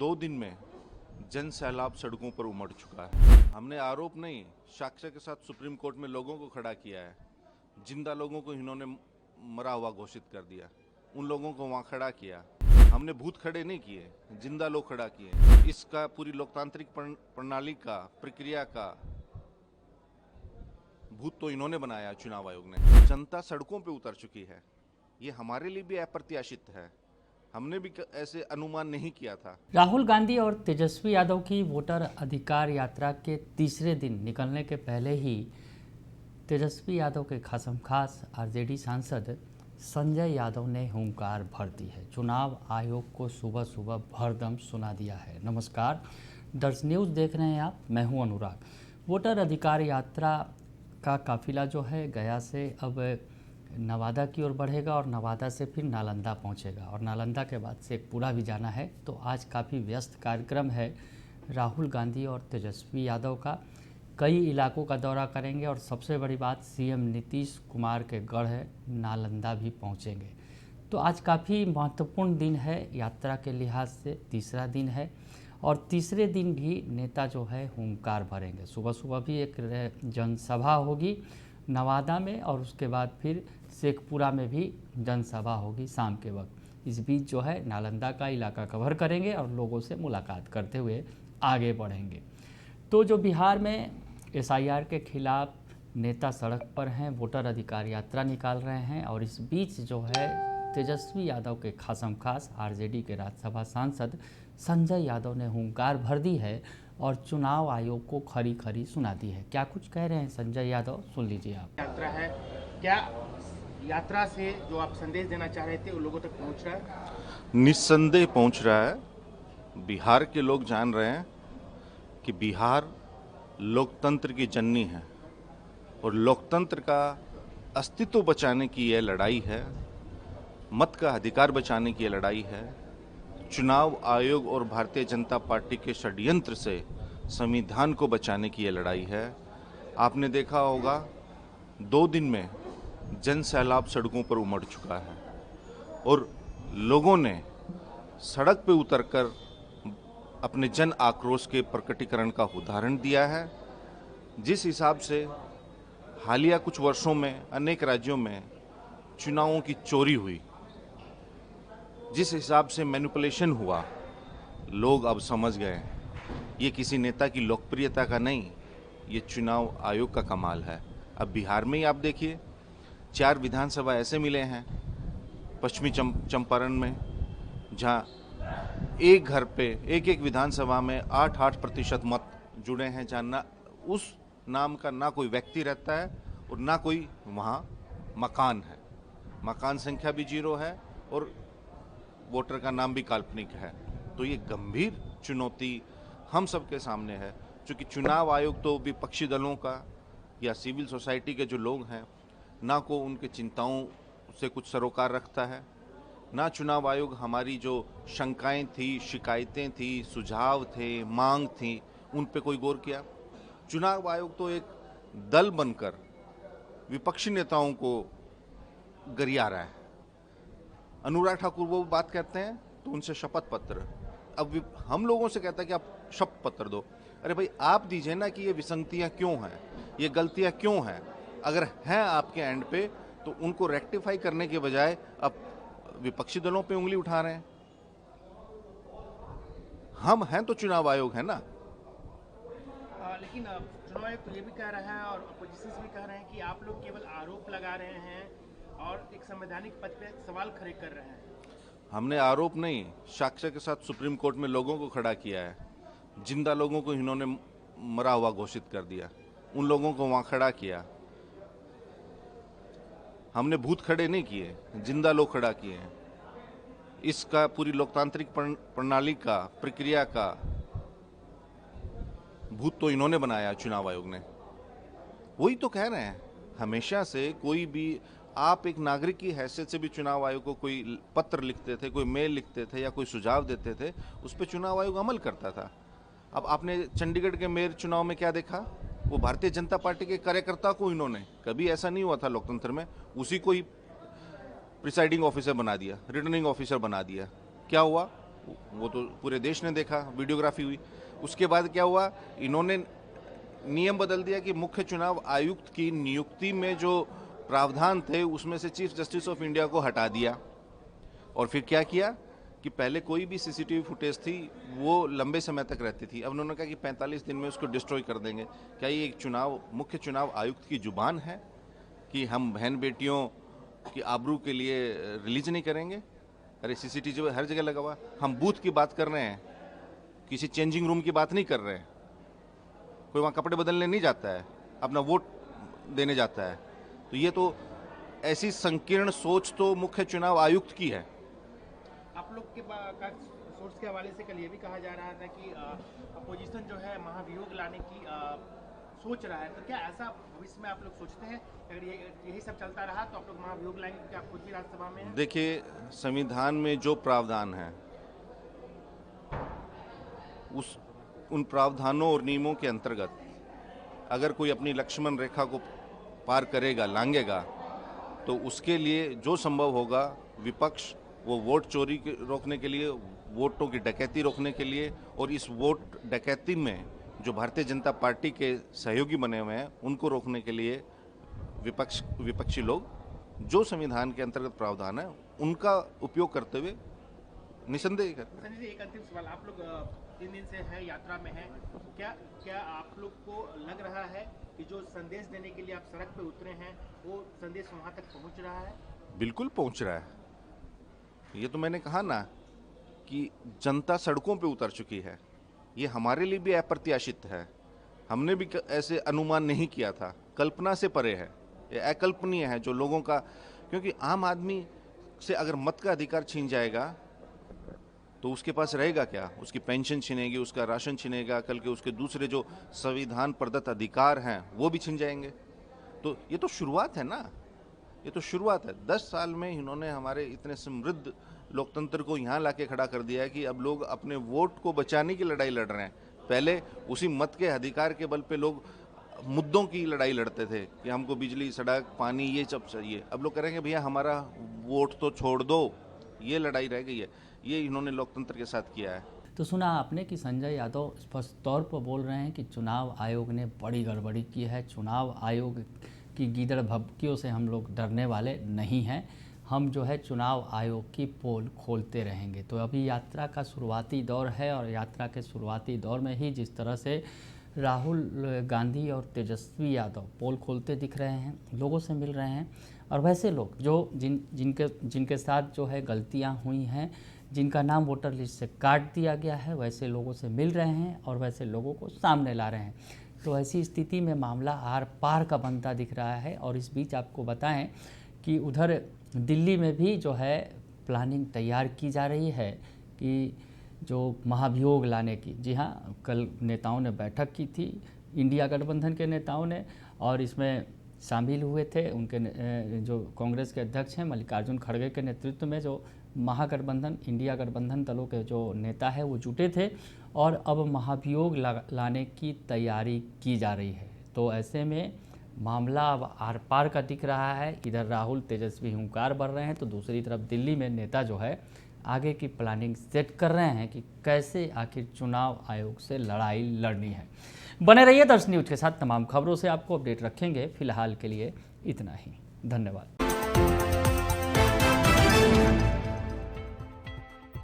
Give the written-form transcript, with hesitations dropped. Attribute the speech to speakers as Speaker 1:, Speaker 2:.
Speaker 1: 2 दिन में जन सैलाब सड़कों पर उमड़ चुका है। हमने आरोप नहीं, साक्ष्य के साथ सुप्रीम कोर्ट में लोगों को खड़ा किया है। जिंदा लोगों को इन्होंने मरा हुआ घोषित कर दिया, उन लोगों को वहां खड़ा किया। हमने भूत खड़े नहीं किए, जिंदा लोग खड़ा किए। इसका पूरी लोकतांत्रिक प्रणाली का, प्रक्रिया का भूत तो इन्होंने बनाया, चुनाव आयोग ने। जनता सड़कों पे उतर चुकी है, ये हमारे लिए भी अप्रत्याशित है। हमने भी ऐसे अनुमान नहीं किया था।
Speaker 2: राहुल गांधी और तेजस्वी यादव की वोटर अधिकार यात्रा के तीसरे दिन निकलने के पहले ही तेजस्वी यादव के खासमखास आरजेडी सांसद संजय यादव ने हुंकार भर दी है। चुनाव आयोग को सुबह सुबह भरदम सुना दिया है। नमस्कार, दर्श न्यूज़ देख रहे हैं आप, मैं हूं अनुराग। वोटर अधिकार यात्रा का काफिला जो है गया से अब नवादा की ओर बढ़ेगा और नवादा से फिर नालंदा पहुंचेगा और नालंदा के बाद शेखपुरा भी जाना है। तो आज काफ़ी व्यस्त कार्यक्रम है राहुल गांधी और तेजस्वी यादव का। कई इलाकों का दौरा करेंगे और सबसे बड़ी बात, सीएम नीतीश कुमार के गढ़ नालंदा भी पहुंचेंगे। तो आज काफ़ी महत्वपूर्ण दिन है यात्रा के लिहाज से, तीसरा दिन है और तीसरे दिन भी नेता जो है हुंकार भरेंगे। सुबह सुबह भी एक जनसभा होगी नवादा में और उसके बाद फिर शेखपुरा में भी जनसभा होगी शाम के वक्त। इस बीच जो है नालंदा का इलाका कवर करेंगे और लोगों से मुलाकात करते हुए आगे बढ़ेंगे। तो जो बिहार में एसआईआर के खिलाफ नेता सड़क पर हैं, वोटर अधिकार यात्रा निकाल रहे हैं और इस बीच जो है तेजस्वी यादव के खासमखास आरजेडी के राज्यसभा सांसद संजय यादव ने हुंकार भर दी है और चुनाव आयोग को खरी खरी सुना दी है। क्या कुछ कह रहे हैं संजय यादव, सुन लीजिए आप।
Speaker 3: यात्रा है, क्या यात्रा से जो आप संदेश देना चाह रहे थे वो लोगों तक पहुंच रहा है?
Speaker 1: निस्संदेह पहुंच रहा है। बिहार के लोग जान रहे हैं कि बिहार लोकतंत्र की जननी है और लोकतंत्र का अस्तित्व बचाने की यह लड़ाई है, मत का अधिकार बचाने की यह लड़ाई है। चुनाव आयोग और भारतीय जनता पार्टी के षड्यंत्र से संविधान को बचाने की यह लड़ाई है। आपने देखा होगा 2 दिन में जन सैलाब सड़कों पर उमड़ चुका है और लोगों ने सड़क पे उतरकर अपने जन आक्रोश के प्रकटीकरण का उदाहरण दिया है। जिस हिसाब से हालिया कुछ वर्षों में अनेक राज्यों में चुनावों की चोरी हुई, जिस हिसाब से मैनिपुलेशन हुआ, लोग अब समझ गए ये किसी नेता की लोकप्रियता का नहीं, ये चुनाव आयोग का कमाल है। अब बिहार में ही आप देखिए, 4 विधानसभा ऐसे मिले हैं पश्चिमी चंपारण में, जहां एक घर पे एक विधानसभा में 8% मत जुड़े हैं, जहां ना उस नाम का ना कोई व्यक्ति रहता है और ना कोई वहां मकान है। मकान संख्या भी 0 है और वोटर का नाम भी काल्पनिक है। तो ये गंभीर चुनौती हम सबके सामने है, क्योंकि चुनाव आयोग तो विपक्षी दलों का या सिविल सोसाइटी के जो लोग हैं, ना को उनके चिंताओं से कुछ सरोकार रखता है, ना चुनाव आयोग हमारी जो शंकाएं थी, शिकायतें थी, सुझाव थे, मांग थी, उन पे कोई गौर किया। चुनाव आयोग तो एक दल बनकर विपक्षी नेताओं को गरिया रहा है। अनुराग ठाकुर वो बात कहते हैं तो उनसे शपथ पत्र, अब हम लोगों से कहता है कि आप शपथ पत्र दो। अरे भाई, आप दीजिए ना कि ये विसंगतियां क्यों हैं, ये गलतियां क्यों हैं। अगर हैं आपके एंड पे तो उनको रेक्टिफाई करने के बजाय अब विपक्षी दलों पे उंगली उठा रहे हैं। हम हैं तो चुनाव आयोग है ना।
Speaker 3: लेकिन चुनाव आयोग तो ये भी कह रहा है और अपोजिशन भी कह रहे हैं कि आप लोग केवल आरोप लगा रहे हैं और एक संवैधानिक पद पे सवाल खड़े कर रहे हैं।
Speaker 1: हमने आरोप नहीं, साक्ष्य के साथ सुप्रीम कोर्ट में लोगों को खड़ा किया है। जिंदा लोगों को इन्होंने मरा हुआ घोषित कर दिया, उन लोगों को वहां खड़ा किया। हमने भूत खड़े नहीं किए, जिंदा लोग खड़ा किए हैं। इसका पूरी लोकतांत्रिक प्रणाली का, प्रक्रिया का भूत तो इन्होंने बनाया, चुनाव आयोग ने। वही तो कह रहे हैं, हमेशा से कोई भी, आप एक नागरिक की हैसियत से भी चुनाव आयोग को कोई पत्र लिखते थे, कोई मेल लिखते थे या कोई सुझाव देते थे, उस पर चुनाव आयोग अमल करता था। अब आपने चंडीगढ़ के मेयर चुनाव में क्या देखा? वो भारतीय जनता पार्टी के कार्यकर्ता को इन्होंने, कभी ऐसा नहीं हुआ था लोकतंत्र में, उसी को ही प्रिसाइडिंग ऑफिसर बना दिया, रिटर्निंग ऑफिसर बना दिया। क्या हुआ? वो तो पूरे देश ने देखा, वीडियोग्राफी हुई। उसके बाद क्या हुआ, इन्होंने नियम बदल दिया कि मुख्य चुनाव आयुक्त की नियुक्ति में जो प्रावधान थे उसमें से चीफ जस्टिस ऑफ इंडिया को हटा दिया। और फिर क्या किया कि पहले कोई भी सीसीटीवी फुटेज थी वो लंबे समय तक रहती थी, अब उन्होंने कहा कि 45 दिन में उसको डिस्ट्रॉय कर देंगे। क्या ये एक मुख्य चुनाव आयुक्त की जुबान है कि हम बहन बेटियों की आबरू के लिए रिलीज नहीं करेंगे? अरे सीसीटीवी हर जगह लगा हुआ। हम बूथ की बात कर रहे हैं, किसी चेंजिंग रूम की बात नहीं कर रहे हैं। कोई वहाँ कपड़े बदलने नहीं जाता है, अपना वोट देने जाता है। तो ये तो ऐसी संकीर्ण सोच तो मुख्य चुनाव आयुक्त की है।
Speaker 3: आप लोग के सोर्स के हवाले से कल ये भी कहा जा रहा था कि अपोजिशन जो है महाभियोग लाने की सोच रहा है, तो क्या ऐसा भविष्य में आप लोग सोचते हैं अगर यही सब चलता रहा तो आप लोग महाभियोग लाएंगे, क्योंकि आप खुद भी राज्यसभा में हैं?
Speaker 1: देखिए, संविधान में जो प्रावधान है उन प्रावधानों और नियमों के अंतर्गत अगर कोई अपनी लक्ष्मण रेखा को पार करेगा, लांघेगा, तो उसके लिए जो संभव होगा विपक्ष वो वोट चोरी रोकने के लिए, वोटों की डकैती रोकने के लिए, और इस वोट डकैती में जो भारतीय जनता पार्टी के सहयोगी बने हुए हैं उनको रोकने के लिए विपक्षी लोग जो संविधान के अंतर्गत प्रावधान है उनका उपयोग करते हुए निसंदेह करते हैं।
Speaker 3: संजय जी, एक अंतिम सवाल, आप लोग 3 दिन से है यात्रा में हैं, क्या आप लोग को लग रहा है कि जो संदेश देने के लिए आप सड़क पे उतरे हैं वो संदेश वहाँ तक पहुँच रहा है?
Speaker 1: बिल्कुल पहुंच रहा है। ये तो मैंने कहा ना कि जनता सड़कों पे उतर चुकी है। ये हमारे लिए भी अप्रत्याशित है, हमने भी ऐसे अनुमान नहीं किया था, कल्पना से परे है, ये अकल्पनीय है जो लोगों का। क्योंकि आम आदमी से अगर मत का अधिकार छीन जाएगा तो उसके पास रहेगा क्या? उसकी पेंशन छीनेगी, उसका राशन छीनेगा, कल के उसके दूसरे जो संविधान प्रदत्त अधिकार हैं वो भी छीन जाएंगे। तो ये तो शुरुआत है ना, ये तो शुरुआत है। 10 साल में इन्होंने हमारे इतने समृद्ध लोकतंत्र को यहाँ लाके खड़ा कर दिया है कि अब लोग अपने वोट को बचाने की लड़ाई लड़ रहे हैं। पहले उसी मत के अधिकार के बल पे लोग मुद्दों की लड़ाई लड़ते थे कि हमको बिजली, सड़क, पानी ये सब चाहिए। अब लोग करेंगे भैया हमारा वोट तो छोड़ दो, ये लड़ाई रह गई है। ये इन्होंने लोकतंत्र के साथ किया है।
Speaker 2: तो सुना आपने कि संजय यादव स्पष्ट तौर पर बोल रहे हैं कि चुनाव आयोग ने बड़ी गड़बड़ी की है। चुनाव आयोग की गीदड़ भभकियों से हम लोग डरने वाले नहीं हैं, हम जो है चुनाव आयोग की पोल खोलते रहेंगे। तो अभी यात्रा का शुरुआती दौर है और यात्रा के शुरुआती दौर में ही जिस तरह से राहुल गांधी और तेजस्वी यादव पोल खोलते दिख रहे हैं, लोगों से मिल रहे हैं, और वैसे लोग जो जिनके साथ जो है गलतियां हुई हैं, जिनका नाम वोटर लिस्ट से काट दिया गया है, वैसे लोगों से मिल रहे हैं और वैसे लोगों को सामने ला रहे हैं। तो ऐसी स्थिति में मामला आर पार का बनता दिख रहा है। और इस बीच आपको बताएं कि उधर दिल्ली में भी जो है प्लानिंग तैयार की जा रही है कि जो महाभियोग लाने की। जी हाँ, कल नेताओं ने बैठक की थी, इंडिया गठबंधन के नेताओं ने, और इसमें शामिल हुए थे उनके जो कांग्रेस के अध्यक्ष हैं मल्लिकार्जुन खड़गे के नेतृत्व में जो महागठबंधन, इंडिया गठबंधन दलों के जो नेता है वो जुटे थे, और अब महाभियोग लाने की तैयारी की जा रही है। तो ऐसे में मामला अब आर पार का दिख रहा है। इधर राहुल तेजस्वी हुंकार भर रहे हैं, तो दूसरी तरफ दिल्ली में नेता जो है आगे की प्लानिंग सेट कर रहे हैं कि कैसे आखिर चुनाव आयोग से लड़ाई लड़नी है। बने रहिए दर्शन न्यूज के साथ, तमाम खबरों से आपको अपडेट रखेंगे। फिलहाल के लिए इतना ही, धन्यवाद।